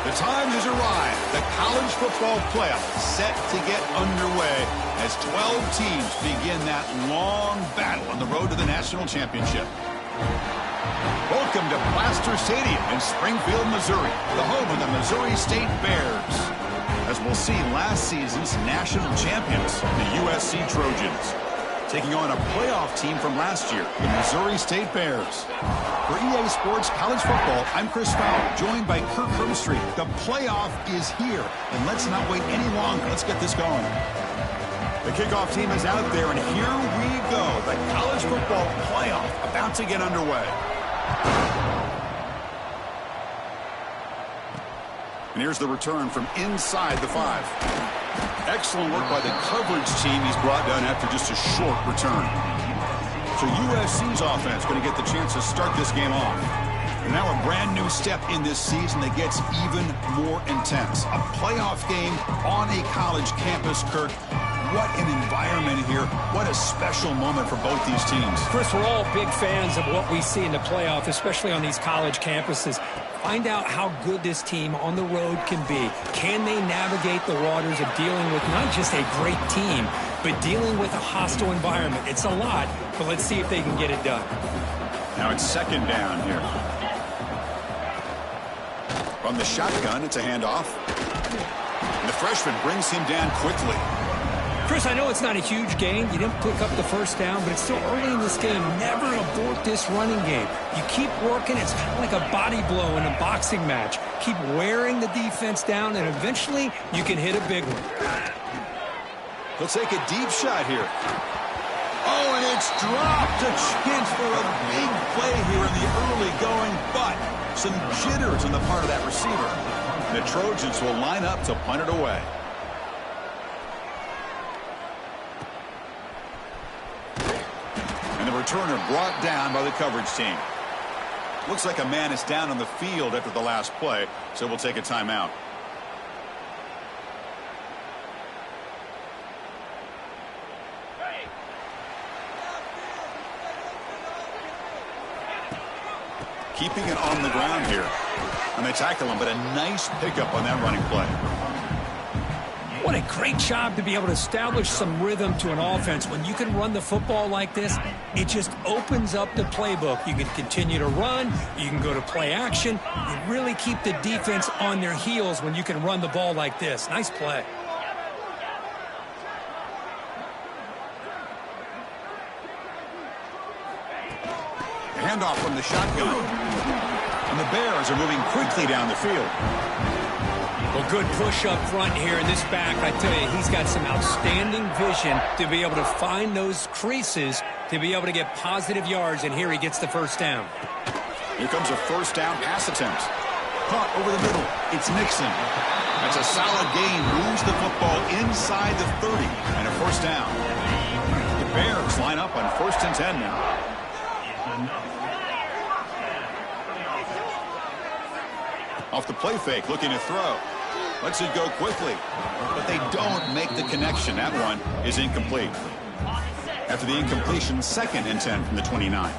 The time has arrived. The college football playoff set to get underway as 12 teams begin that long battle on the road to the national championship. Welcome to Plaster Stadium in Springfield, Missouri, the home of the Missouri State Bears. As we'll see, last season's national champions, the USC Trojans, taking on a playoff team from last year, the Missouri State Bears. For EA Sports College Football, I'm Chris Fowler, joined by Kirk Hermstreet. The playoff is here, and let's not wait any longer. Let's get this going. The kickoff team is out there, and here we go. The college football playoff about to get underway. And here's the return from inside the 5. Excellent work by the coverage team he's brought down after just a short return. So USC's offense going to get the chance to start this game off. And now a brand new step in this season that gets even more intense. A playoff game on a college campus, Kirk. What an environment here. What a special moment for both these teams. Chris, we're all big fans of what we see in the playoff, especially on these college campuses. Find out how good this team on the road can be. Can they navigate the waters of dealing with not just a great team, but dealing with a hostile environment? It's a lot, but let's see if they can get it done. Now it's second down here. From the shotgun, it's a handoff. And the freshman brings him down quickly. Chris, I know it's not a huge gain. You didn't pick up the first down, but it's still early in this game. Never abort this running game. You keep working. It's kind of like a body blow in a boxing match. Keep wearing the defense down, and eventually you can hit a big one. He'll take a deep shot here. Oh, and it's dropped. A chance for a big play here in the early going, but some jitters on the part of that receiver. The Trojans will line up to punt it away. And the returner brought down by the coverage team. Looks like a man is down on the field after the last play, so we'll take a timeout. Keeping it on the ground here. And they tackle him, but a nice pickup on that running play. What a great job to be able to establish some rhythm to an offense. When you can run the football like this, it just opens up the playbook. You can continue to run. You can go to play action. You really keep the defense on their heels when you can run the ball like this. Nice play. Handoff from the shotgun. And the Bears are moving quickly down the field. Well, good push up front here in this back. I tell you, he's got some outstanding vision to be able to find those creases to be able to get positive yards, and here he gets the first down. Here comes a first down pass attempt. Caught over the middle. It's Nixon. That's a solid gain. Moves the football inside the 30 and a first down. The Bears line up on 1st and 10 now. Off the play fake, looking to throw. Lets it go quickly, but they don't make the connection. That one is incomplete. After the incompletion, 2nd and 10 from the 29.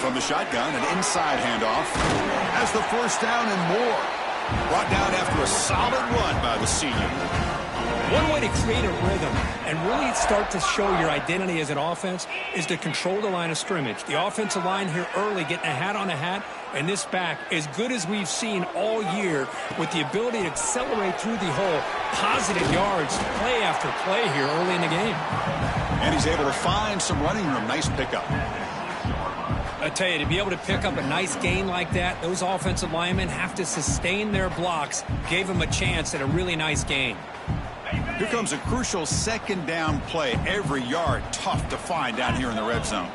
From the shotgun, an inside handoff. Has the first down and more. Brought down after a solid run by the senior. One way to create a rhythm and really start to show your identity as an offense is to control the line of scrimmage. The offensive line here early getting a hat on a hat, and this back as good as we've seen all year with the ability to accelerate through the hole. Positive yards, play after play here early in the game. And he's able to find some running room. Nice pickup. I tell you, to be able to pick up a nice gain like that, those offensive linemen have to sustain their blocks. Gave them a chance at a really nice gain. Here comes a crucial 2nd down play. Every yard tough to find down here in the red zone.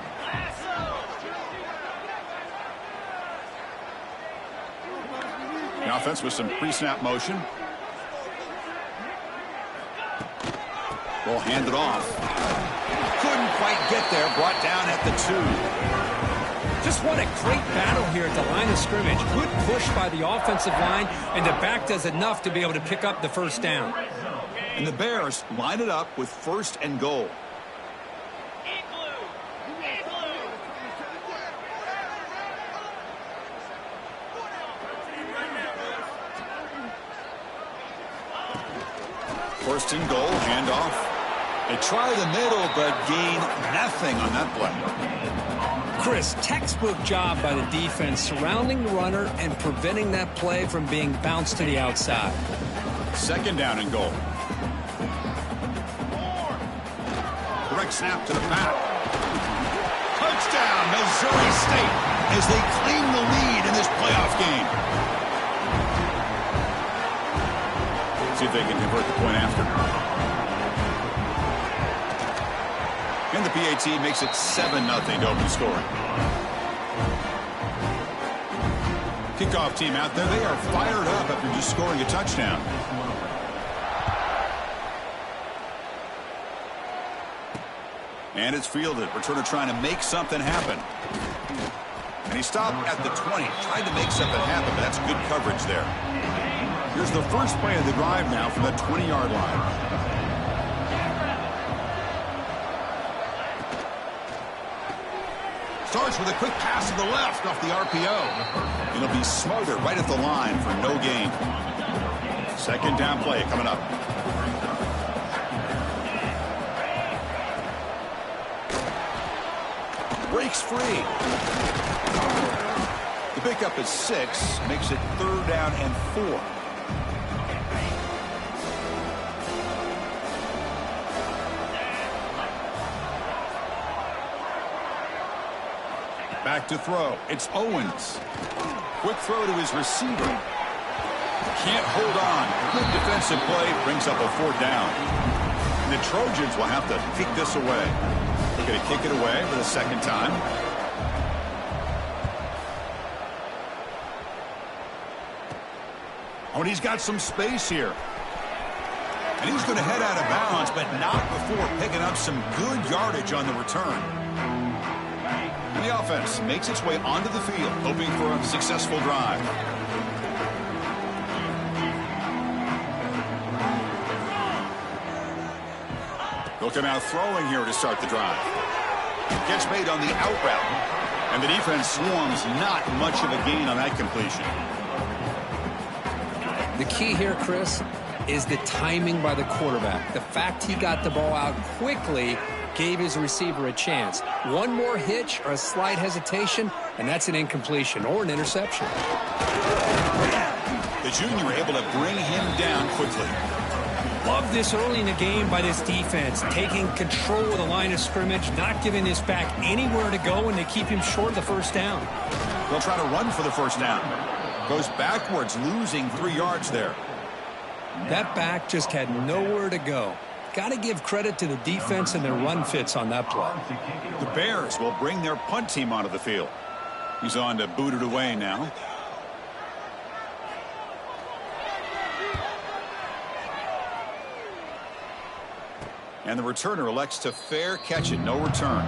The offense with some pre-snap motion. Will hand it off. Couldn't quite get there. Brought down at the 2. Just what a great battle here at the line of scrimmage. Good push by the offensive line, and the back does enough to be able to pick up the first down. And the Bears line it up with 1st and goal. First and goal, handoff. They try the middle, but gain nothing on that play. Chris, textbook job by the defense surrounding the runner and preventing that play from being bounced to the outside. 2nd down and goal. Direct snap to the back. Touchdown, Missouri State, as they claim the lead in this playoff game. See if they can convert the point after. And the PAT makes it 7-0 to open scoring. Kickoff team out there. They are fired up after just scoring a touchdown. And it's fielded. Returner trying to make something happen. And he stopped at the 20. Tried to make something happen, but that's good coverage there. Here's the first play of the drive now from the 20-yard line. Starts with a quick pass to the left off the RPO. It'll be smothered right at the line for no gain. 2nd down play coming up. Breaks free. The pickup is 6. Makes it 3rd down and 4. Back to throw. It's Owens. Quick throw to his receiver. Can't hold on. Good defensive play. Brings up a 4th down. And the Trojans will have to kick this away. They're going to kick it away for the 2nd time. Oh, and he's got some space here. And he's going to head out of bounds, but not before picking up some good yardage on the return. And the offense makes its way onto the field, hoping for a successful drive. They'll come out throwing here to start the drive. Catch made on the out route. And the defense swarms, not much of a gain on that completion. The key here, Chris, is the timing by the quarterback. The fact he got the ball out quickly gave his receiver a chance. One more hitch or a slight hesitation, and that's an incompletion or an interception. The junior able to bring him down quickly. Love this early in the game by this defense, taking control of the line of scrimmage, not giving this back anywhere to go, and they keep him short of the 1st down. They'll try to run for the 1st down. Goes backwards, losing 3 yards there. That back just had nowhere to go. Got to give credit to the defense and their run fits on that play. The Bears will bring their punt team onto the field. He's on to boot it away now. And the returner elects to fair catch it, no return.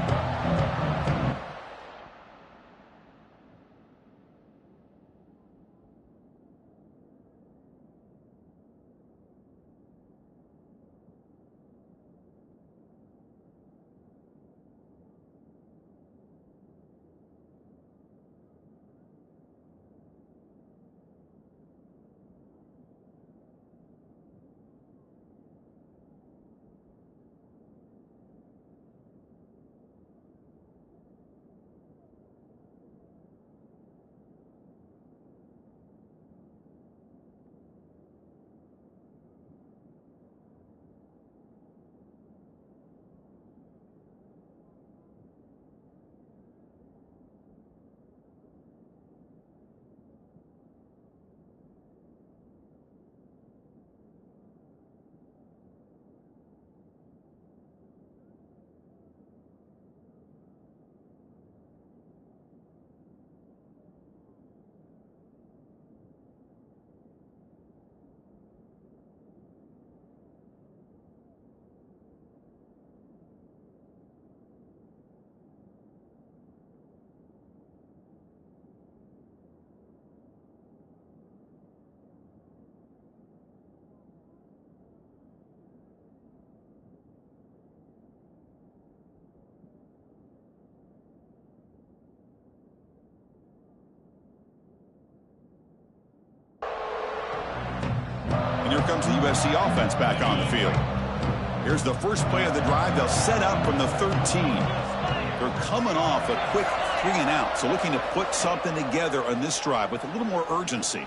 And here comes the USC offense back on the field. Here's the first play of the drive. They'll set up from the 13. They're coming off a quick 3-and-out, so looking to put something together on this drive with a little more urgency.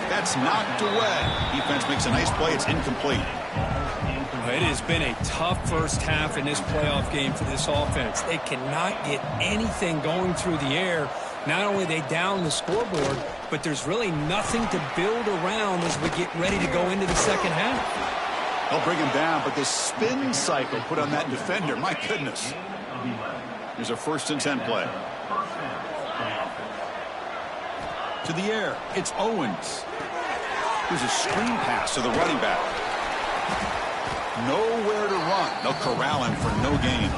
That's knocked away. Defense makes a nice play. It's incomplete. It has been a tough first half in this playoff game for this offense. They cannot get anything going through the air. Not only are they down the scoreboard, but there's really nothing to build around as we get ready to go into the second half. They'll bring him down, but the spin cycle put on that defender, my goodness. Here's a 1st and 10 play. To the air, it's Owens. Here's a screen pass to the running back. Nowhere to run. They'll corral him for no gain.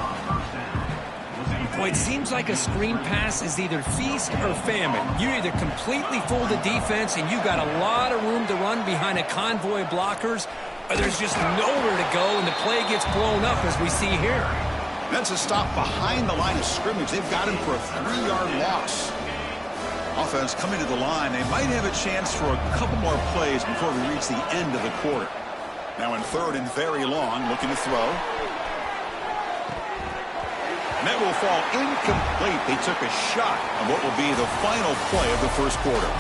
Well, it seems like a screen pass is either feast or famine. You either completely fool the defense and you got a lot of room to run behind a convoy of blockers, or there's just nowhere to go and the play gets blown up as we see here. That's a stop behind the line of scrimmage. They've got him for a 3-yard loss. Offense coming to the line. They might have a chance for a couple more plays before we reach the end of the quarter. Now in 3rd and very long, looking to throw. And that will fall incomplete. They took a shot on what will be the final play of the first quarter.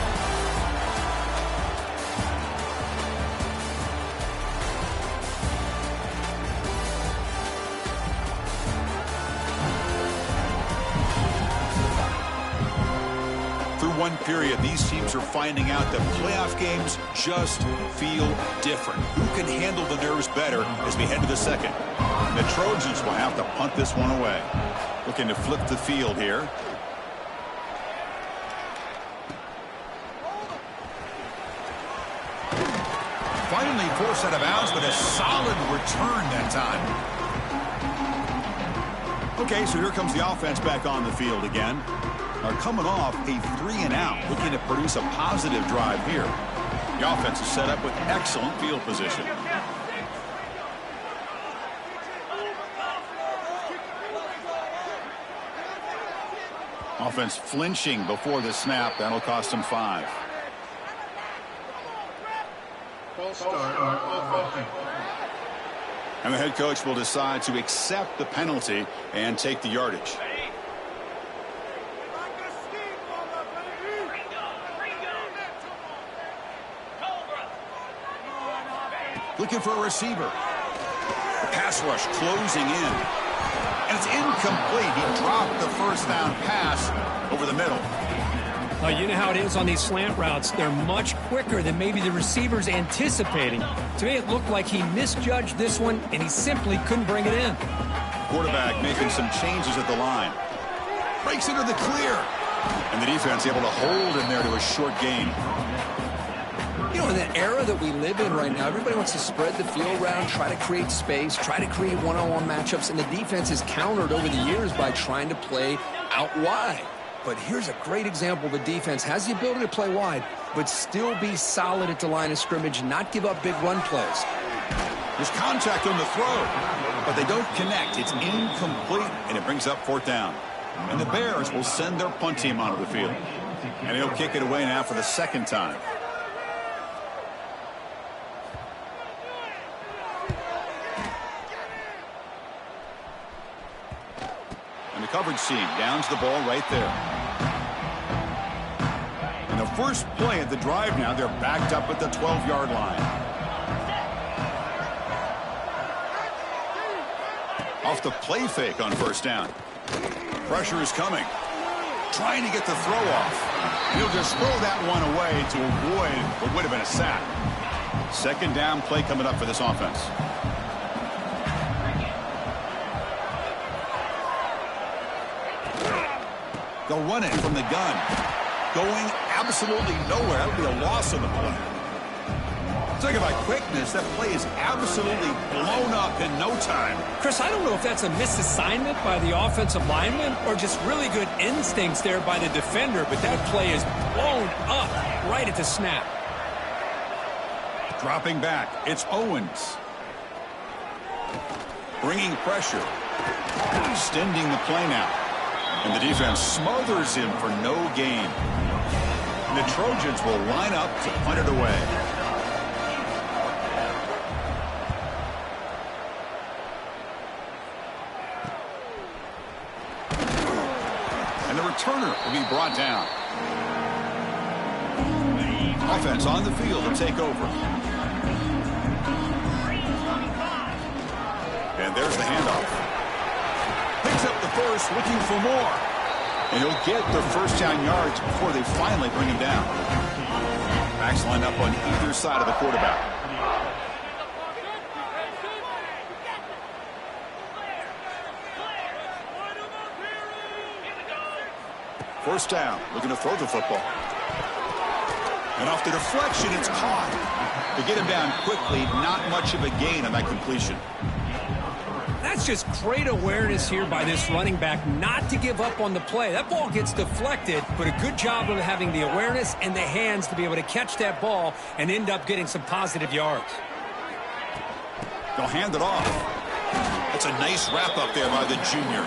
One period, these teams are finding out that playoff games just feel different. Who can handle the nerves better as we head to the second? The Trojans will have to punt this one away. Looking to flip the field here. Finally forced out of bounds, but a solid return that time. Okay, so here comes the offense back on the field again. Are coming off a 3-and-out, looking to produce a positive drive here. The offense is set up with excellent field position. Offense flinching before the snap. That'll cost them 5. And the head coach will decide to accept the penalty and take the yardage. Looking for a receiver. The pass rush closing in. And it's incomplete. He dropped the first down pass over the middle. You know how it is on these slant routes. They're much quicker than maybe the receiver's anticipating. To me, it looked like he misjudged this one, and he simply couldn't bring it in. Quarterback making some changes at the line. Breaks into the clear. And the defense able to hold him there to a short gain. You know, in the era that we live in right now, everybody wants to spread the field around, try to create space, try to create one-on-one matchups, and the defense is countered over the years by trying to play out wide. But here's a great example. The defense has the ability to play wide, but still be solid at the line of scrimmage, not give up big run plays. There's contact on the throw, but they don't connect. It's incomplete, and it brings up 4th down. And the Bears will send their punt team onto the field. And he'll kick it away now for the 2nd time. Coverage team downs the ball right there. And the first play of the drive now, they're backed up at the 12-yard line. Off the play fake on 1st down. Pressure is coming. Trying to get the throw off. And he'll just throw that one away to avoid what would have been a sack. 2nd down play coming up for this offense. They'll run it from the gun. Going absolutely nowhere. That'll be a loss on the play. Talking about quickness, that play is absolutely blown up in no time. Chris, I don't know if that's a misassignment by the offensive lineman or just really good instincts there by the defender, but that play is blown up right at the snap. Dropping back, it's Owens. Bringing pressure. Extending the play now. And the defense smothers him for no gain. And the Trojans will line up to punt it away. returner will be brought down. Offense on the field to take over. And there's the handoff. Picks up the first, looking for more. And he'll get the first down yards before they finally bring him down. Backs line up on either side of the quarterback. First down, looking to throw the football. And off the deflection, it's caught. To get him down quickly, not much of a gain on that completion. That's just great awareness here by this running back not to give up on the play. That ball gets deflected, but a good job of having the awareness and the hands to be able to catch that ball and end up getting some positive yards. They'll hand it off. That's a nice wrap up there by the junior.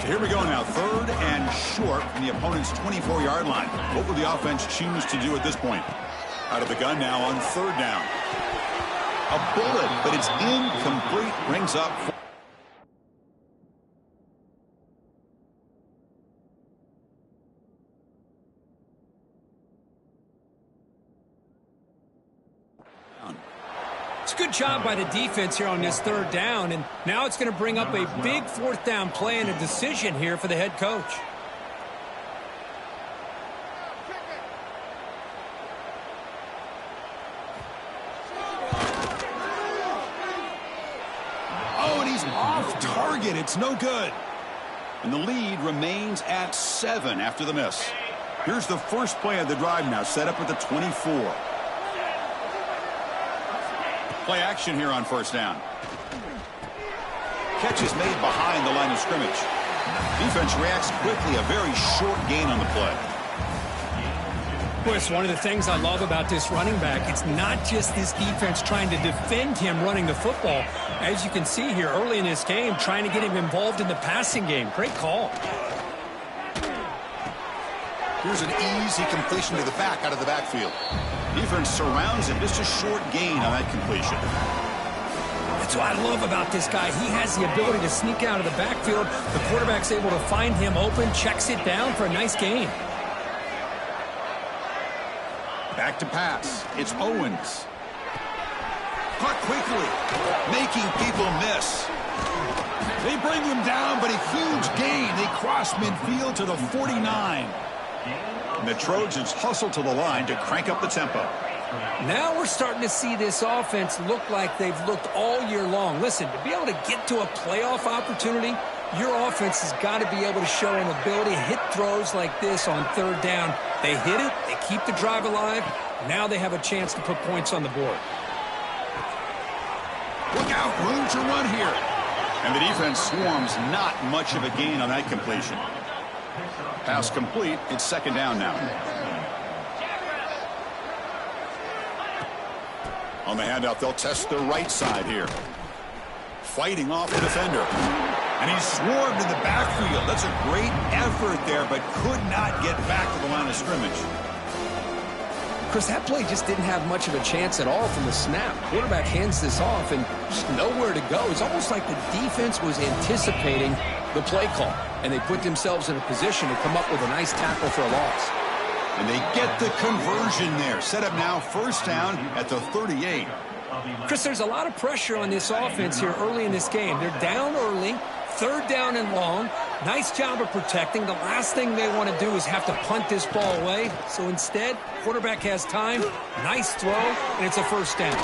So here we go now, 3rd and short from the opponent's 24-yard line. What will the offense choose to do at this point? Out of the gun now on 3rd down. A bullet, but it's incomplete. Brings up. It's a good job by the defense here on this 3rd down, and now it's going to bring up a big 4th down play and a decision here for the head coach. Off target, it's no good. And the lead remains at 7 after the miss. Here's the first play of the drive now, set up at the 24. Play action here on 1st down. Catch is made behind the line of scrimmage. Defense reacts quickly, a very short gain on the play. Chris, one of the things I love about this running back, it's not just this defense trying to defend him running the football. As you can see here early in this game, trying to get him involved in the passing game. Great call. Here's an easy completion to the back out of the backfield. Defense surrounds him, just a short gain on that completion. That's what I love about this guy. He has the ability to sneak out of the backfield. The quarterback's able to find him open, checks it down for a nice gain. Back to pass. It's Owens. Caught quickly, making people miss. They bring him down, but a huge gain. They cross midfield to the 49. And the Trojans hustle to the line to crank up the tempo. Now we're starting to see this offense look like they've looked all year long. Listen, to be able to get to a playoff opportunity, your offense has got to be able to show an ability to hit throws like this on 3rd down. They hit it, they keep the drive alive. Now they have a chance to put points on the board. Look out, room to run here. And the defense swarms, not much of a gain on that completion. Pass complete, it's 2nd down now. On the handout, they'll test the right side here. Fighting off the defender. And he's swarmed in the backfield. That's a great effort there, but could not get back to the line of scrimmage. Chris, that play just didn't have much of a chance at all from the snap. Quarterback hands this off and just nowhere to go. It's almost like the defense was anticipating the play call, and they put themselves in a position to come up with a nice tackle for a loss. And they get the conversion there. Set up now 1st down at the 38. Chris, there's a lot of pressure on this offense here early in this game. They're down early, 3rd down and long. Nice job of protecting. The last thing they want to do is have to punt this ball away. So instead, quarterback has time, nice throw, and it's a 1st down.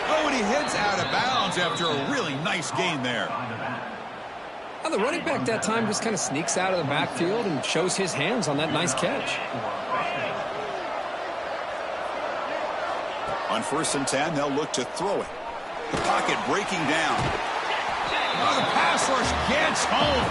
Oh, and he heads out of bounds after a really nice gain there. Now the running back that time just kind of sneaks out of the backfield and shows his hands on that nice catch. On 1st and 10, they'll look to throw it. The pocket breaking down. Oh, the pass rush gets home.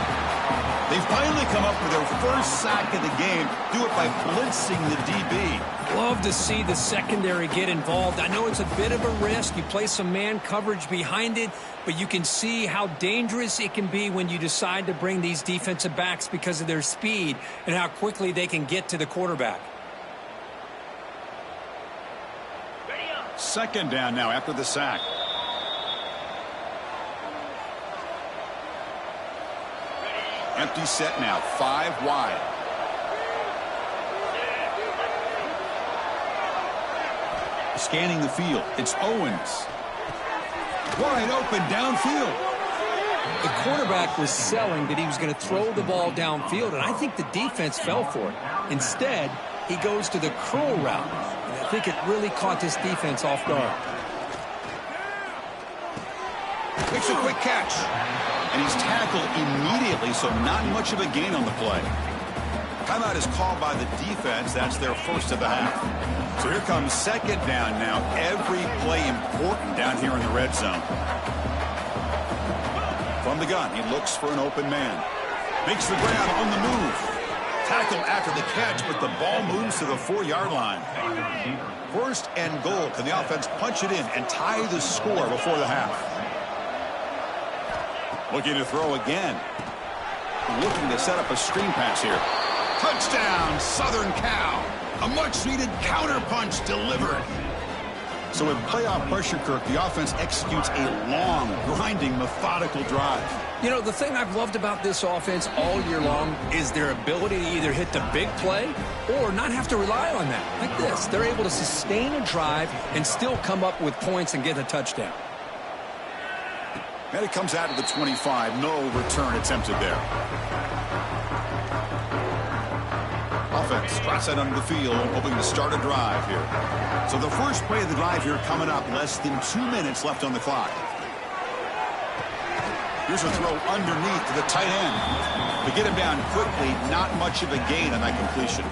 They finally come up with their first sack of the game. Do it by blitzing the DB. Love to see the secondary get involved. I know it's a bit of a risk. You play some man coverage behind it, but you can see how dangerous it can be when you decide to bring these defensive backs because of their speed and how quickly they can get to the quarterback. 2nd down now after the sack. Empty set now, 5 wide. Scanning the field, it's Owens. Wide open downfield. The quarterback was selling that he was going to throw the ball downfield, and I think the defense fell for it. Instead, he goes to the curl route, and I think it really caught this defense off guard. Makes a quick catch. And he's tackled immediately, so not much of a gain on the play. Timeout is called by the defense. That's their first of the half. So here comes second down now. Every play important down here in the red zone. From the gun, he looks for an open man. Makes the grab on the move. Tackled after the catch, but the ball moves to the 4-yard line. First and goal. Can the offense punch it in and tie the score before the half? Looking to throw again. Looking to set up a screen pass here. Touchdown, Southern Cal. A much-needed counterpunch delivered. So with playoff pressure, Kirk, the offense executes a long, grinding, methodical drive. You know, the thing I've loved about this offense all year long is their ability to either hit the big play or not have to rely on that. Like this, they're able to sustain a drive and still come up with points and get a touchdown. And it comes out of the 25. No return attempted there. Offense drops that under the field, hoping to start a drive here. So the first play of the drive here coming up, less than 2 minutes left on the clock. Here's a throw underneath to the tight end. To get him down quickly, not much of a gain on that completion.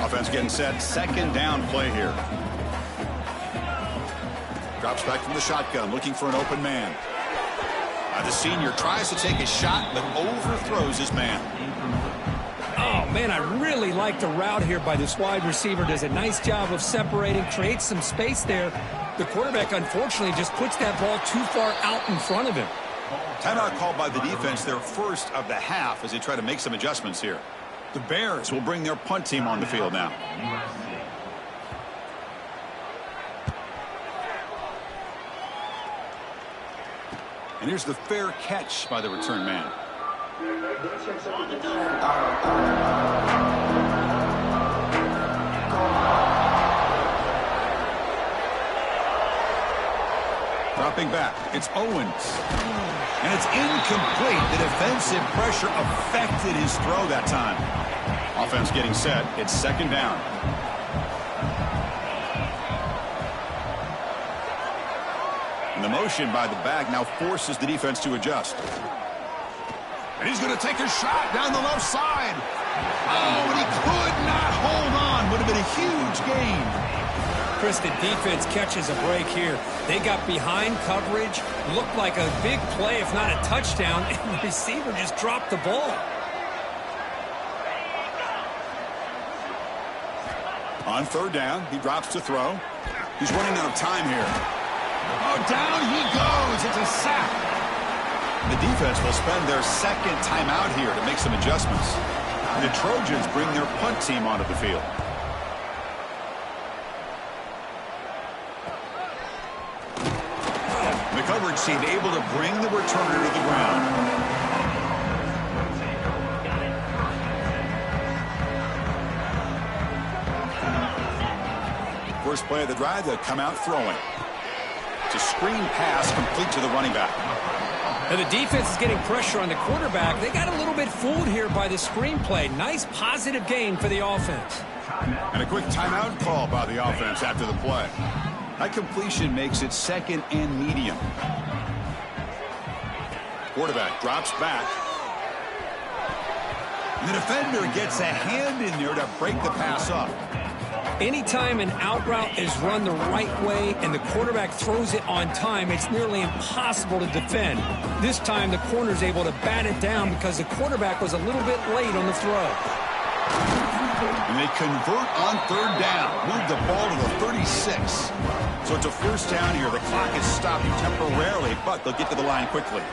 Offense getting set, second down play here. Drops back from the shotgun, looking for an open man. The senior tries to take a shot, but overthrows his man. Oh, man, I really like the route here by this wide receiver. Does a nice job of separating, creates some space there. The quarterback, unfortunately, just puts that ball too far out in front of him. Timeout called by the defense, their first of the half, as they try to make some adjustments here. The Bears will bring their punt team on the field now. And here's the fair catch by the return man. Dropping back, it's Owens. And it's incomplete. The defensive pressure affected his throw that time. Offense getting set. It's second down. And the motion by the back now forces the defense to adjust. And he's going to take a shot down the left side. Oh, but he could not hold on. Would have been a huge gain. Chris, the defense catches a break here. They got behind coverage, looked like a big play, if not a touchdown, and the receiver just dropped the ball. On third down, he drops to throw. He's running out of time here. Oh, down he goes. It's a sack. The defense will spend their second timeout here to make some adjustments. And the Trojans bring their punt team onto the field. The coverage team able to bring the returner to the ground. First play of the drive, they'll come out throwing. It's a screen pass complete to the running back. And the defense is getting pressure on the quarterback. They got a little bit fooled here by the screen play. Nice positive gain for the offense. And a quick timeout call by the offense after the play. That completion makes it second and medium. Quarterback drops back. And the defender gets a hand in there to break the pass up. Anytime an out route is run the right way and the quarterback throws it on time, it's nearly impossible to defend. This time the corner's able to bat it down because the quarterback was a little bit late on the throw. And they convert on third down. Move the ball to the 36. So it's a first down here. The clock is stopped temporarily, but they'll get to the line quickly.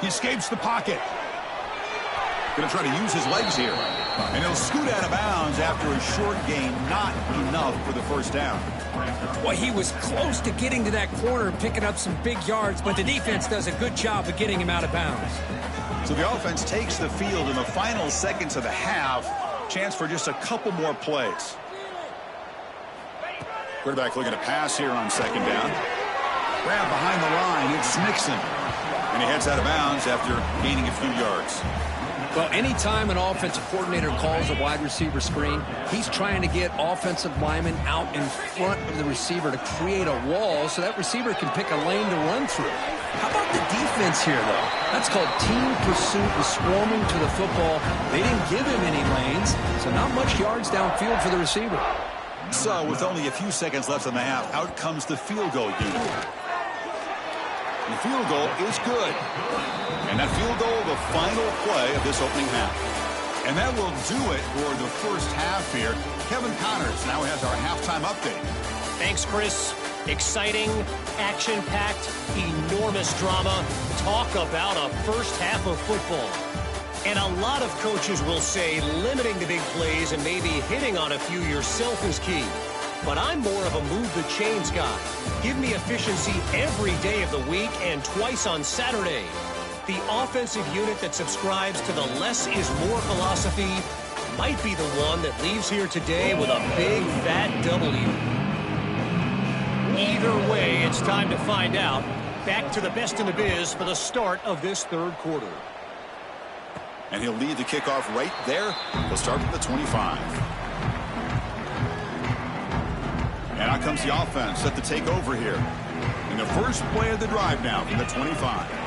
He escapes the pocket. Going to try to use his legs here. And he'll scoot out of bounds after a short gain. Not enough for the first down. Well, he was close to getting to that corner and picking up some big yards, but the defense does a good job of getting him out of bounds. So the offense takes the field in the final seconds of the half. Chance for just a couple more plays. Quarterback looking to pass here on second down. Grab behind the line. It's Nixon. And he heads out of bounds after gaining a few yards. Well, anytime an offensive coordinator calls a wide receiver screen, he's trying to get offensive linemen out in front of the receiver to create a wall so that receiver can pick a lane to run through. How about the defense here, though? That's called team pursuit and swarming to the football. They didn't give him any lanes, so not much yards downfield for the receiver. So, with only a few seconds left in the half, out comes the field goal unit. The field goal is good. And that field goal, the final play of this opening half. And that will do it for the first half here. Kevin Connors now has our halftime update. Thanks, Chris. Exciting, action-packed, enormous drama. Talk about a first half of football. And a lot of coaches will say limiting the big plays and maybe hitting on a few yourself is key. But I'm more of a move the chains guy. Give me efficiency every day of the week and twice on Saturday. The offensive unit that subscribes to the less is more philosophy might be the one that leaves here today with a big fat W. Either way, it's time to find out. Back to the best in the biz for the start of this third quarter. And he'll lead the kickoff right there. He'll start from the 25. And out comes the offense set to take over here. In the first play of the drive now from the 25.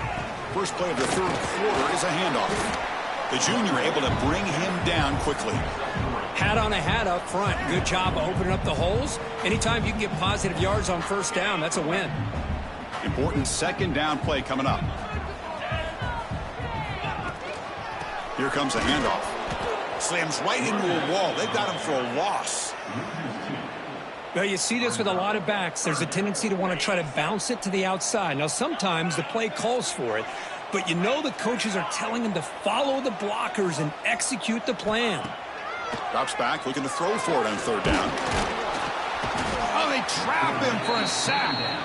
First play of the third quarter is a handoff. The junior able to bring him down quickly. Hat on a hat up front. Good job of opening up the holes. Anytime you can get positive yards on first down, that's a win. Important second down play coming up. Here comes a handoff. Slams right into a wall. They've got him for a loss. Well, you see this with a lot of backs. There's a tendency to want to try to bounce it to the outside. Now, sometimes the play calls for it, but you know the coaches are telling them to follow the blockers and execute the plan. Drops back, looking to throw for it on third down. Oh, they trap him for a sack.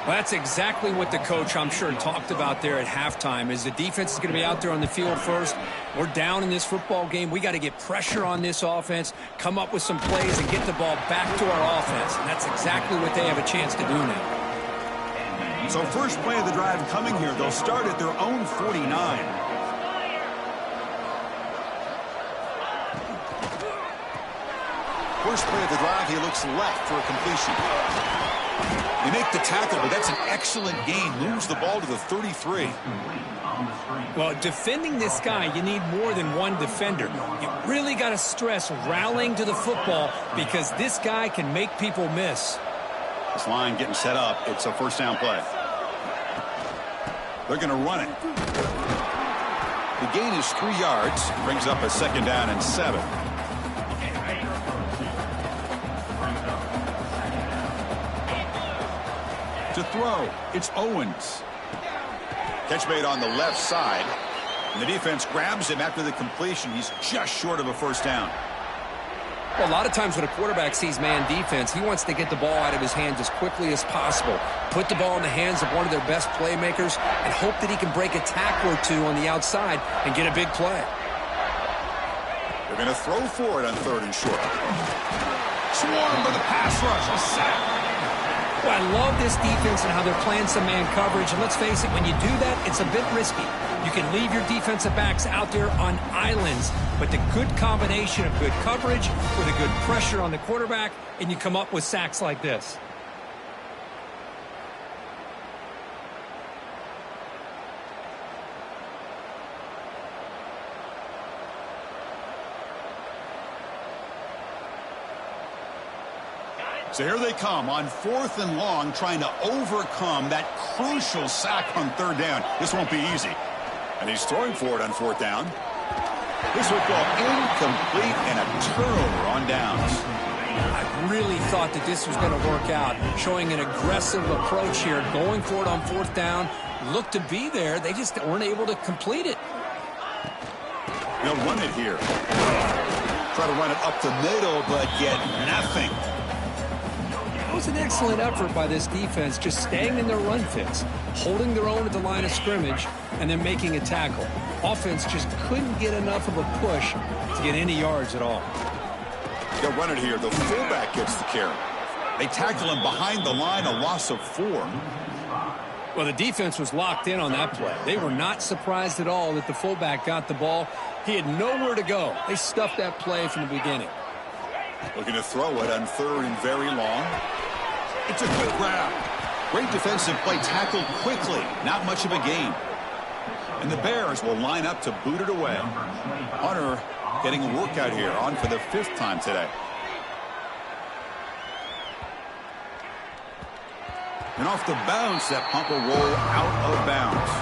Well, that's exactly what the coach, I'm sure, talked about there at halftime, is the defense is going to be out there on the field first. We're down in this football game. We got to get pressure on this offense, come up with some plays, and get the ball back to our offense. And that's exactly what they have a chance to do now. So first play of the drive coming here. They'll start at their own 49. First play of the drive, he looks left for a completion. They make the tackle, but that's an excellent gain. Moves the ball to the 33. Well, defending this guy, you need more than one defender. You really got to stress rallying to the football because this guy can make people miss. This line getting set up. It's a first down play. They're going to run it. The gain is 3 yards. Brings up a second down and 7. To throw, it's Owens. Catch made on the left side. And the defense grabs him after the completion. He's just short of a first down. Well, a lot of times when a quarterback sees man defense, he wants to get the ball out of his hands as quickly as possible. Put the ball in the hands of one of their best playmakers and hope that he can break a tackle or two on the outside and get a big play. They're going to throw for it on third and short. Swarm with a pass rush. A sack. Well, I love this defense and how they're playing some man coverage. And let's face it, when you do that, it's a bit risky. You can leave your defensive backs out there on islands. But the good combination of good coverage with a good pressure on the quarterback, and you come up with sacks like this. So here they come on 4th and long, trying to overcome that crucial sack on third down. This won't be easy. And he's throwing for it on 4th down. This football incomplete and a turnover on downs. I really thought that this was going to work out, showing an aggressive approach here, going for it on 4th down. Looked to be there. They just weren't able to complete it. They'll run it here. Try to run it up the middle, but get nothing. It was an excellent effort by this defense, just staying in their run fits, holding their own at the line of scrimmage, and then making a tackle. Offense just couldn't get enough of a push to get any yards at all. They'll run it here. The fullback gets the carry. They tackle him behind the line, a loss of 4. Well, the defense was locked in on that play. They were not surprised at all that the fullback got the ball. He had nowhere to go. They stuffed that play from the beginning. Looking to throw it on 3rd and very long. It's a good grab. Great defensive play, tackled quickly. Not much of a gain. And the Bears will line up to boot it away. Hunter getting a workout here, on for the 5th time today. And off the bounce, that punt will roll out of bounds.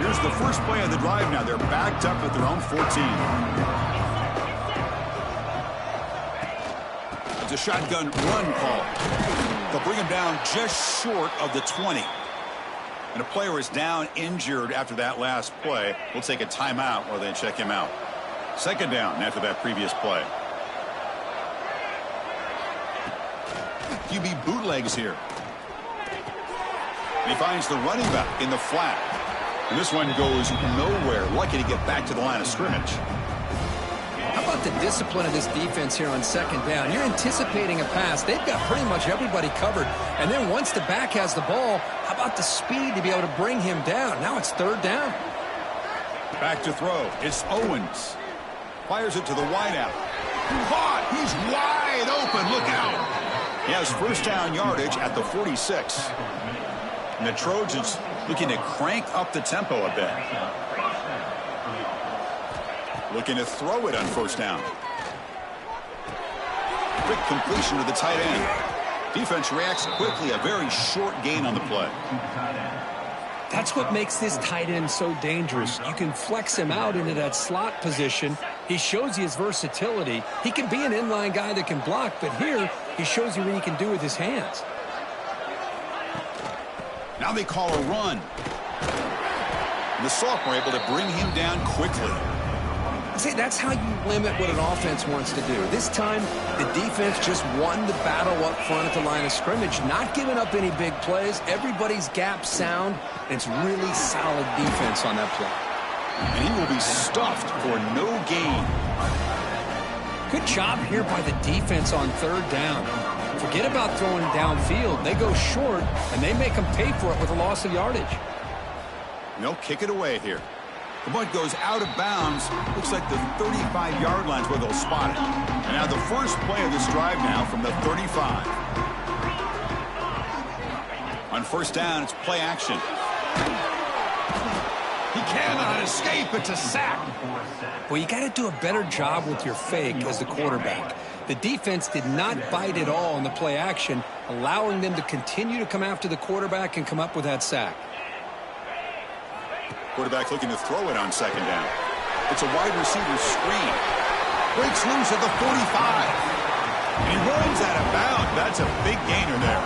Here's the first play of the drive now. They're backed up at their own 14. It's a shotgun run call. They'll bring him down just short of the 20. And a player is down injured after that last play. We'll take a timeout while they check him out. 2nd down after that previous play. QB bootlegs here. And he finds the running back in the flat. And this one goes nowhere. Lucky to get back to the line of scrimmage. How about the discipline of this defense here on 2nd down? You're anticipating a pass. They've got pretty much everybody covered. And then once the back has the ball, how about the speed to be able to bring him down? Now it's 3rd down. Back to throw. It's Owens. Fires it to the wideout. Caught. He's wide open. Look out. He has 1st down yardage at the 46. And the Trojans looking to crank up the tempo a bit. Looking to throw it on 1st down. Quick completion to the tight end. Defense reacts quickly. A very short gain on the play. That's what makes this tight end so dangerous. You can flex him out into that slot position. He shows you his versatility. He can be an inline guy that can block, but here he shows you what he can do with his hands. Now they call a run. And the sophomore able to bring him down quickly. See, that's how you limit what an offense wants to do. This time, the defense just won the battle up front at the line of scrimmage, not giving up any big plays. Everybody's gap sound, and it's really solid defense on that play. And he will be stuffed for no gain. Good job here by the defense on 3rd down. Forget about throwing downfield. They go short, and they make them pay for it with a loss of yardage. And they'll kick it away here. The ball goes out of bounds. Looks like the 35-yard line is where they'll spot it. And now the first play of this drive now from the 35. On 1st down, it's play action. He cannot escape. It's a sack. Well, you got to do a better job with your fake as the quarterback. The defense did not bite at all in the play action, allowing them to continue to come after the quarterback and come up with that sack. Quarterback looking to throw it on 2nd down. It's a wide receiver screen. Breaks loose at the 45. And he runs out of bounds. That's a big gainer there.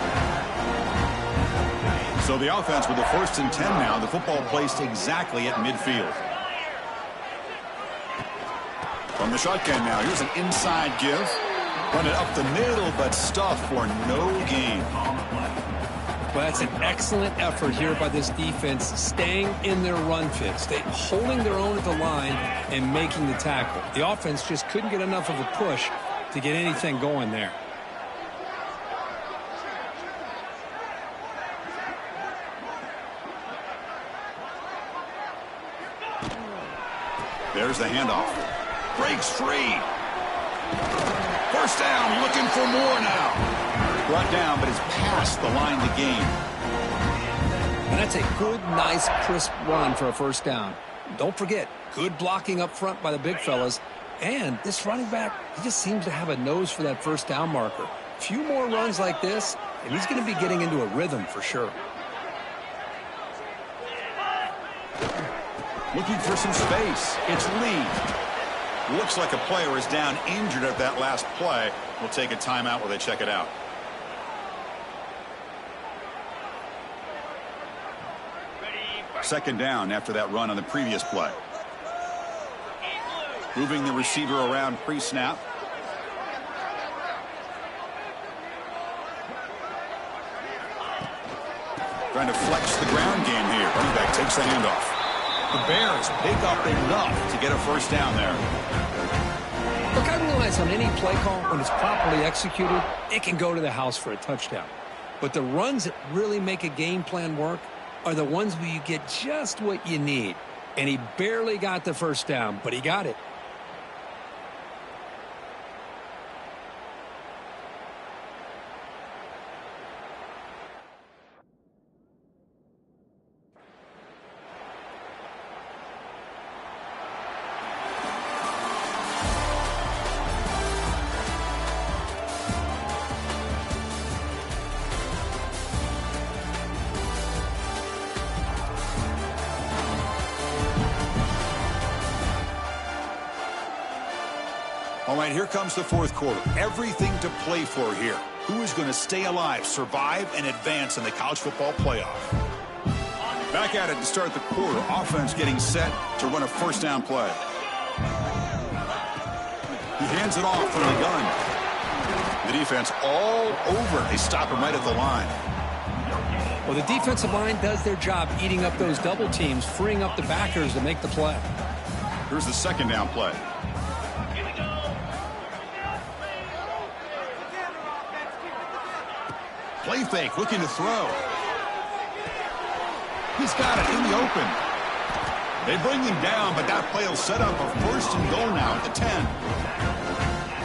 So the offense with the 1st and 10 now. The football placed exactly at midfield. From the shotgun now. Here's an inside give. Run it up the middle, but stuffed for no gain. Well, that's an excellent effort here by this defense, staying in their run fits, holding their own at the line and making the tackle. The offense just couldn't get enough of a push to get anything going there. There's the handoff. Breaks free. 1st down, looking for more now. Brought down, but is past the line to gain. And that's a good, nice, crisp run for a 1st down. Don't forget, good blocking up front by the big fellas. And this running back, he just seems to have a nose for that 1st down marker. A few more runs like this, and he's going to be getting into a rhythm for sure. Looking for some space. It's Lee. Looks like a player is down injured at that last play. We'll take a timeout while they check it out. Second down after that run on the previous play. Moving the receiver around pre-snap. Trying to flex the ground game here. Running back takes the handoff. The Bears pick up enough to get a first down there. Look, I realize on any play call, when it's properly executed, it can go to the house for a touchdown. But the runs that really make a game plan work are the ones where you get just what you need. And he barely got the first down, but he got it. All right, here comes the fourth quarter. Everything to play for here. Who is going to stay alive, survive, and advance in the college football playoff? Back at it to start the quarter. Offense getting set to run a first down play. He hands it off from the gun. The defense all over. They stop him right at the line. Well, the defensive line does their job eating up those double teams, freeing up the backers to make the play. Here's the second down play. Play fake, looking to throw. He's got it in the open. They bring him down, but that play will set up a first and goal now at the 10.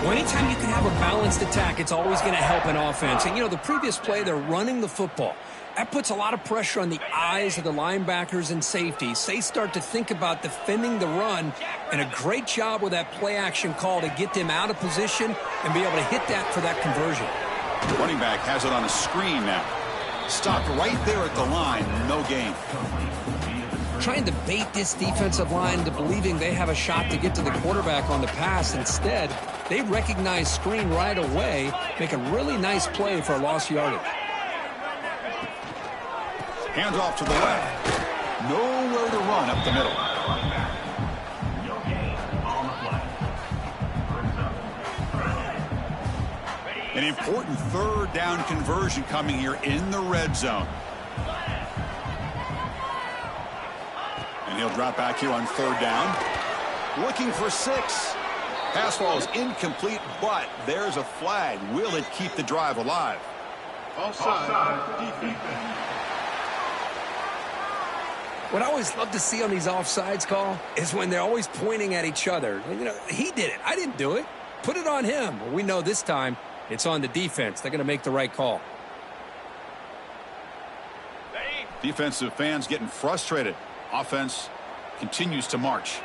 Well, anytime you can have a balanced attack, it's always going to help an offense. And, you know, the previous play, they're running the football. That puts a lot of pressure on the eyes of the linebackers and safeties. They start to think about defending the run, and a great job with that play action call to get them out of position and be able to hit that for that conversion. The running back has it on a screen now. Stopped right there at the line. No gain. Trying to bait this defensive line into believing they have a shot to get to the quarterback on the pass. Instead, they recognize screen right away, make a really nice play for a lost yardage. Hands off to the left. Nowhere to run up the middle. An important third down conversion coming here in the red zone. And he'll drop back here on third down. Looking for 6. Pass ball is incomplete, but there's a flag. Will it keep the drive alive? Offside defense. What I always love to see on these offsides call is when they're always pointing at each other. You know, he did it. I didn't do it. Put it on him. Well, we know this time it's on the defense. They're going to make the right call. Defensive fans getting frustrated. Offense continues to march.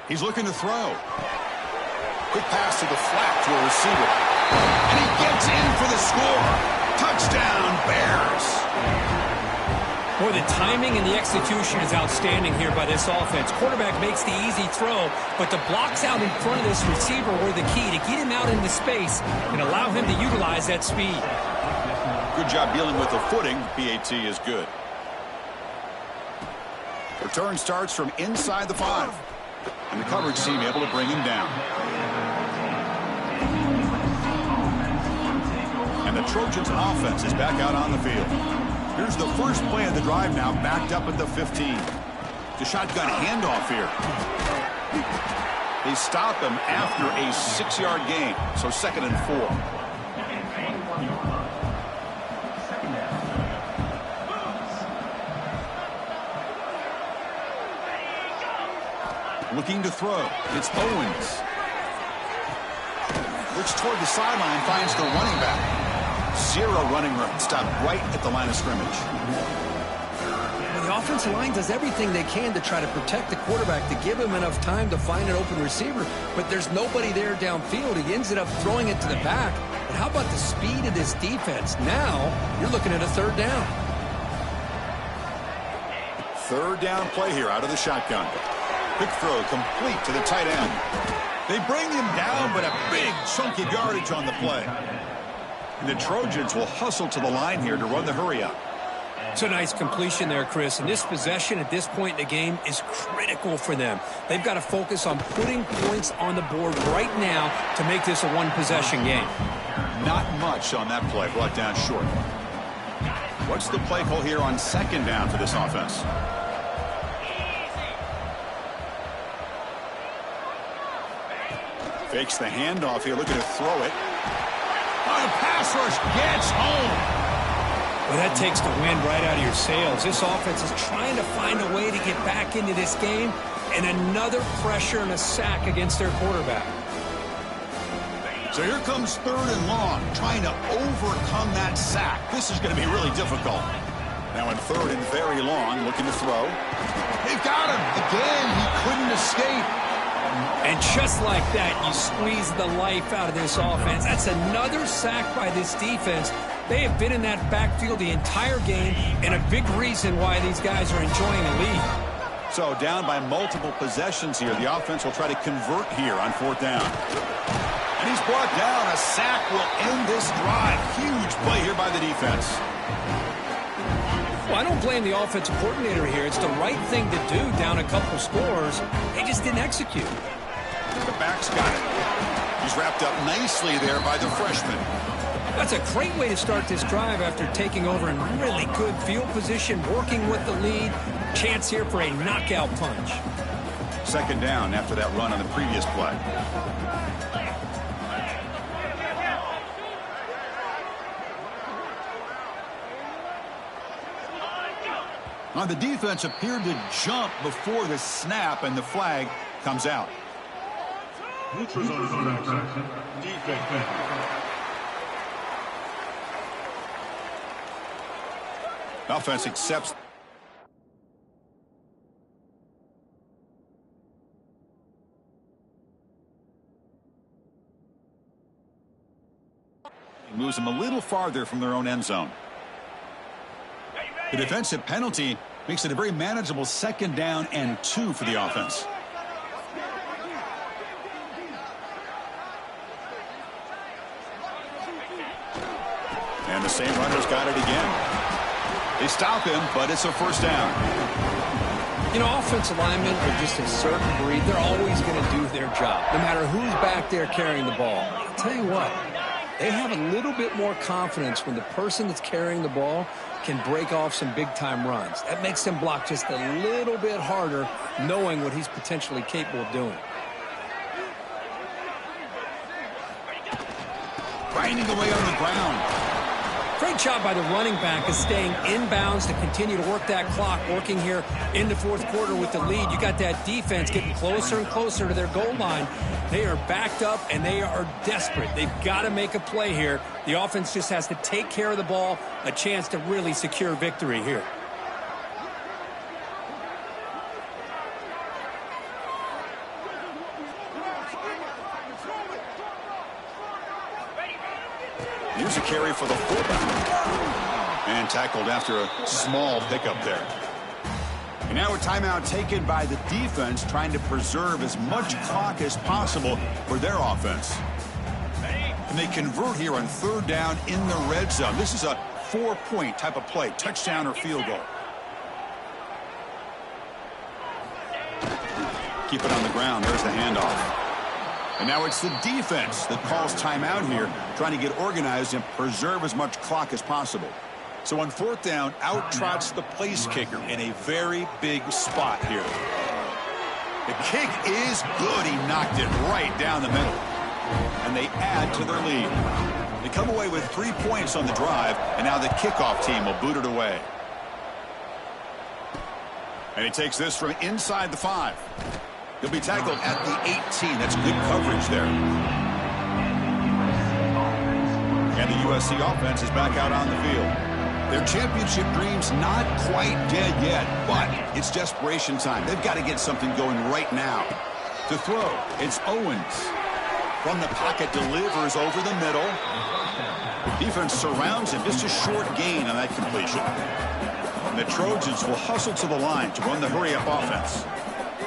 He's looking to throw. Quick pass to the flat to a receiver. And he gets in for the score. Touchdown, Bears. Boy, the timing and the execution is outstanding here by this offense. Quarterback makes the easy throw, but the blocks out in front of this receiver were the key to get him out into space and allow him to utilize that speed. Good job dealing with the footing. PAT is good. Return starts from inside the 5. And the coverage team able to bring him down. And the Trojans offense is back out on the field. Here's the first play of the drive now, backed up at the 15. The shotgun handoff here. They stop him after a 6-yard gain, so 2nd and 4. Looking to throw. It's Owens. Looks toward the sideline, finds the running back. 0 running room. Stopped right at the line of scrimmage. Well, the offensive line does everything they can to try to protect the quarterback, to give him enough time to find an open receiver. But there's nobody there downfield. He ends up throwing it to the back. But how about the speed of this defense? Now you're looking at a 3rd down. 3rd down play here out of the shotgun. Quick throw complete to the tight end. They bring him down, but a big chunk of yardage on the play. And the Trojans will hustle to the line here to run the hurry up. It's a nice completion there, Chris. And this possession at this point in the game is critical for them. They've got to focus on putting points on the board right now to make this a one-possession game. Not much on that play, brought down short. What's the play call here on second down for this offense? Fakes the handoff here, looking to throw it. Oh, the pass rush gets home. Well, that takes the wind right out of your sails. This offense is trying to find a way to get back into this game, and another pressure and a sack against their quarterback. So here comes 3rd and long, trying to overcome that sack. This is going to be really difficult. Now in 3rd and very long, looking to throw. They've got him. Again, he couldn't escape. And just like that, you squeeze the life out of this offense. That's another sack by this defense. They have been in that backfield the entire game, and a big reason why these guys are enjoying the lead. So down by multiple possessions here. The offense will try to convert here on 4th down. And he's brought down. A sack will end this drive. Huge play here by the defense. Well, I don't blame the offensive coordinator here. It's the right thing to do down a couple scores. They just didn't execute. The back's got it. He's wrapped up nicely there by the freshman. That's a great way to start this drive after taking over in really good field position, working with the lead. Chance here for a knockout punch. 2nd down after that run on the previous play. Now the defense appeared to jump before the snap, and the flag comes out. Neutral zone action. Defense. Offense accepts. Moves them a little farther from their own end zone. The defensive penalty makes it a very manageable 2nd down and 2 for the offense. And the same runner's got it again. They stop him, but it's a 1st down. You know, offensive linemen are just a certain breed. They're always going to do their job, no matter who's back there carrying the ball. I'll tell you what, they have a little bit more confidence when the person that's carrying the ball can break off some big-time runs. That makes them block just a little bit harder, knowing what he's potentially capable of doing. Grinding away on the ground. Great job by the running back of staying inbounds to continue to work that clock, working here in the 4th quarter with the lead. You got that defense getting closer and closer to their goal line. They are backed up, and they are desperate. They've got to make a play here. The offense just has to take care of the ball, a chance to really secure victory here. Here's a carry for the fullback. And tackled after a small pickup there. And now a timeout taken by the defense, trying to preserve as much clock as possible for their offense. And they convert here on 3rd down in the red zone. This is a 4-point type of play, touchdown or field goal. Keep it on the ground. There's the handoff. And now it's the defense that calls timeout here, trying to get organized and preserve as much clock as possible. So on 4th down, out trots the place kicker in a very big spot here. The kick is good. He knocked it right down the middle. And they add to their lead. They come away with 3 points on the drive, and now the kickoff team will boot it away. And he takes this from inside the 5. He'll be tackled at the 18. That's good coverage there. And the USC offense is back out on the field. Their championship dream's not quite dead yet, but it's desperation time. They've got to get something going right now. To throw, it's Owens. From the pocket, delivers over the middle. Defense surrounds him. Just a short gain on that completion. And the Trojans will hustle to the line to run the hurry-up offense.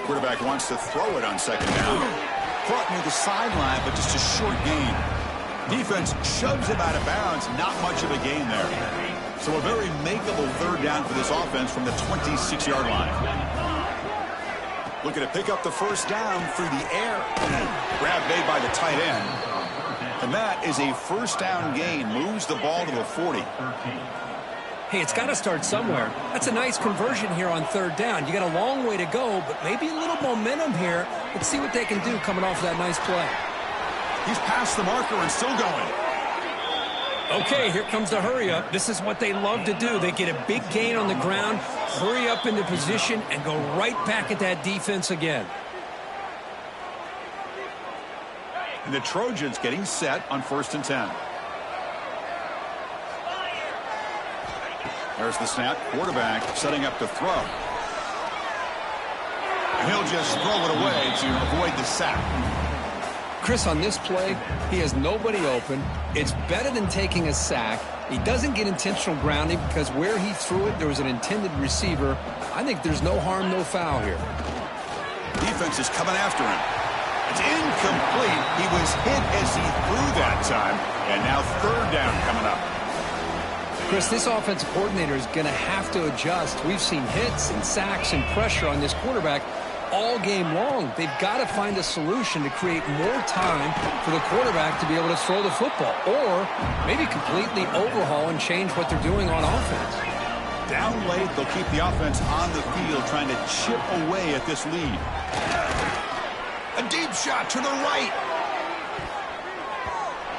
Quarterback wants to throw it on 2nd down. Caught near the sideline, but just a short gain. Defense shoves him out of bounds. Not much of a gain there. So a very makeable 3rd down for this offense from the 26-yard line. Looking to pick up the 1st down through the air. Grab made by the tight end. And that is a 1st down gain. Moves the ball to the 40. Hey, it's got to start somewhere. That's a nice conversion here on third down. You got a long way to go, but maybe a little momentum here. Let's see what they can do coming off that nice play. He's past the marker and still going. Okay, here comes the hurry up. This is what they love to do. They get a big gain on the ground, hurry up into position, and go right back at that defense again. And the Trojans getting set on 1st and 10. There's the snap. Quarterback setting up to throw. And he'll just throw it away to avoid the sack. Chris, on this play, he has nobody open. It's better than taking a sack. He doesn't get intentional grounding because where he threw it, there was an intended receiver. I think there's no harm, no foul here. Defense is coming after him. It's incomplete. He was hit as he threw that time. And now 3rd down coming up. Chris, this offensive coordinator is going to have to adjust. We've seen hits and sacks and pressure on this quarterback all game long. They've got to find a solution to create more time for the quarterback to be able to throw the football, or maybe completely overhaul and change what they're doing on offense. Down late, they'll keep the offense on the field trying to chip away at this lead. A deep shot to the right.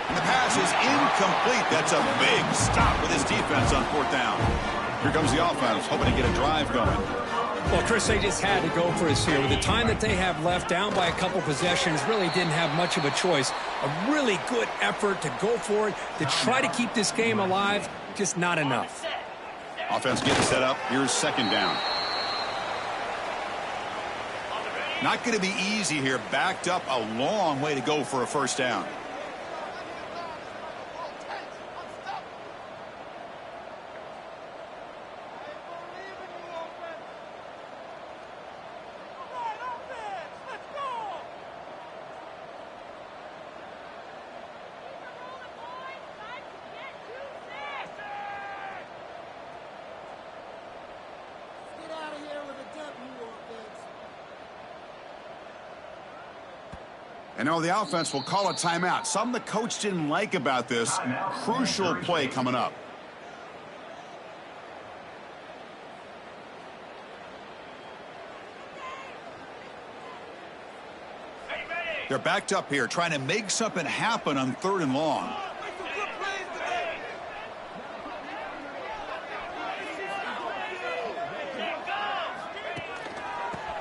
And the pass is incomplete. That's a big stop with his defense on 4th down. Here comes the offense, hoping to get a drive going. Well, Chris, they just had to go for us here. With the time that they have left, down by a couple possessions, really didn't have much of a choice. A really good effort to go for it, to try to keep this game alive, just not enough. Offense getting set up. Here's 2nd down. Not going to be easy here. Backed up a long way to go for a 1st down. And now the offense will call a timeout. Something the coach didn't like about this. Crucial play coming up. They're backed up here, trying to make something happen on 3rd and long.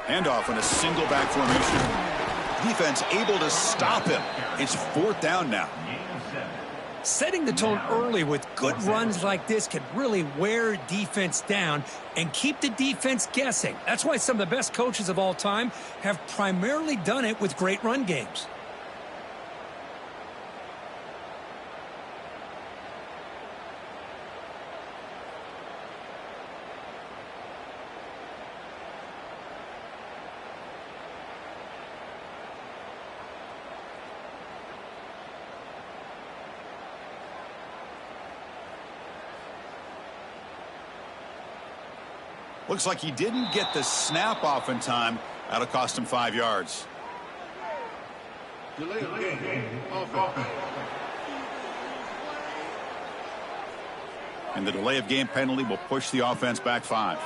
Handoff in a single back formation. Defense able to stop him. It's 4th down now. Setting the tone early with good runs like this can really wear defense down and keep the defense guessing. That's why some of the best coaches of all time have primarily done it with great run games. Looks like he didn't get the snap off in time. That'll cost him 5 yards. Delay of game. Offense. And the delay of game penalty will push the offense back 5.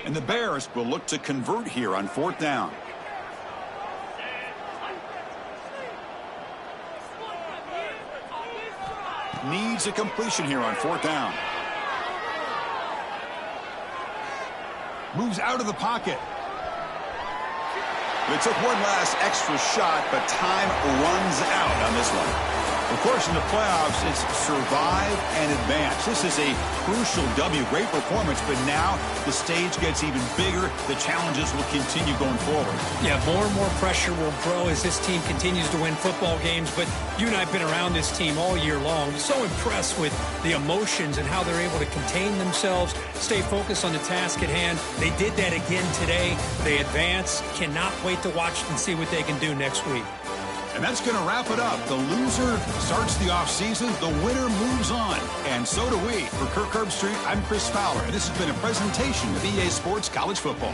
And the Bears will look to convert here on 4th down. Needs a completion here on 4th down. Moves out of the pocket. They took one last extra shot, but time runs out on this one. Of course, in the playoffs, it's survive and advance. This is a crucial W. Great performance, but now the stage gets even bigger. The challenges will continue going forward. Yeah, more and more pressure will grow as this team continues to win football games. But you and I have been around this team all year long. So impressed with the emotions and how they're able to contain themselves, stay focused on the task at hand. They did that again today. They advance. Cannot wait to watch and see what they can do next week. And that's going to wrap it up. The loser starts the offseason. The winner moves on. And so do we. For Kirk Herbstreit, I'm Chris Fowler. And this has been a presentation of EA Sports College Football.